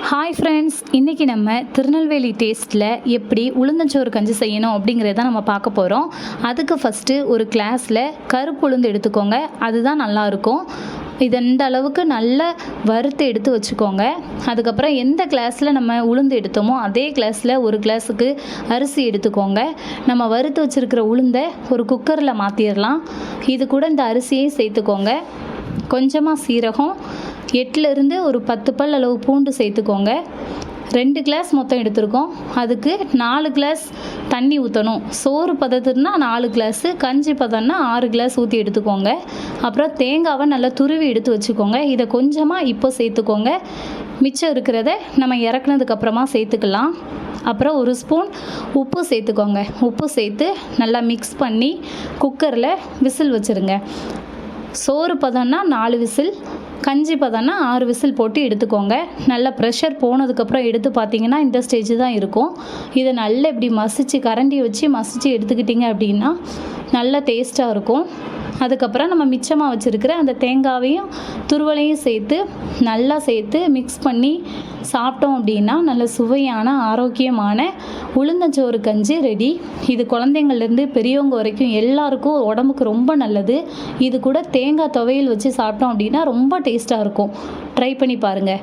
Hi friends, இன்றைக்கி நம்ம திருநெல்வேலி டேஸ்ட்டில் எப்படி உளுந்தஞ்சோறு கஞ்சி செய்யணும் அப்படிங்கிறத நம்ம பார்க்க போகிறோம். அதுக்கு ஃபஸ்ட்டு ஒரு கிளாஸில் கருப்பு உளுந்து எடுத்துக்கோங்க. அதுதான் நல்லாயிருக்கும். இது இந்த அளவுக்கு நல்லா வறுத்து எடுத்து வச்சுக்கோங்க. அதுக்கப்புறம் எந்த கிளாஸில் நம்ம உளுந்து எடுத்தோமோ அதே கிளாஸில் ஒரு கிளாஸுக்கு அரிசி எடுத்துக்கோங்க. நம்ம வறுத்து வச்சுருக்கிற உளுந்தை ஒரு குக்கரில் மாற்றிடலாம். இது கூட இந்த அரிசியை சேர்த்துக்கோங்க. கொஞ்சமாக சீரகம், 8லேருந்து ஒரு 10 பல் அளவு பூண்டு சேர்த்துக்கோங்க. 2 கிளாஸ் மொத்தம் எடுத்துருக்கோம். அதுக்கு 4 கிளாஸ் தண்ணி ஊற்றணும். சோறு பதத்துனா 4 கிளாஸு, கஞ்சி பதம்னா 6 கிளாஸ் ஊற்றி எடுத்துக்கோங்க. அப்புறம் தேங்காவை நல்லா துருவி எடுத்து வச்சுக்கோங்க. இதை கொஞ்சமாக இப்போ சேர்த்துக்கோங்க. மிச்சம் இருக்கிறத நம்ம இறக்குனதுக்கப்புறமா சேர்த்துக்கலாம். அப்புறம் 1 ஸ்பூன் உப்பு சேர்த்துக்கோங்க. உப்பு சேர்த்து நல்லா மிக்ஸ் பண்ணி குக்கரில் விசில் வச்சுருங்க. சோறு பதம்னா 4 விசில், கஞ்சி பதம்னா 6 விசில் போட்டு எடுத்துக்கோங்க. நல்லா ப்ரெஷர் போனதுக்கப்புறம் எடுத்து பார்த்தீங்கன்னா இந்த ஸ்டேஜ் தான் இருக்கும். இதை நல்லா இப்படி மசிச்சு கரண்டி வச்சு மசிச்சு எடுத்துக்கிட்டிங்க அப்படின்னா நல்லா டேஸ்ட்டாக இருக்கும். அதுக்கப்புறம் நம்ம மிச்சமாக வச்சுருக்கிற அந்த தேங்காவையும் துருவலையும் சேர்த்து மிக்ஸ் பண்ணி சாப்பிட்டோம் அப்படின்னா நல்ல சுவையான ஆரோக்கியமான உளுந்தஞ்சோறு கஞ்சி ரெடி. இது குழந்தைங்கள்லேருந்து பெரியவங்க வரைக்கும் எல்லாருக்கும் உடம்புக்கு ரொம்ப நல்லது. இது கூட தேங்காய் துவையல் வச்சு சாப்பிட்டோம் அப்படின்னா ரொம்ப டேஸ்ட்டாக இருக்கும். ட்ரை பண்ணி பாருங்கள்.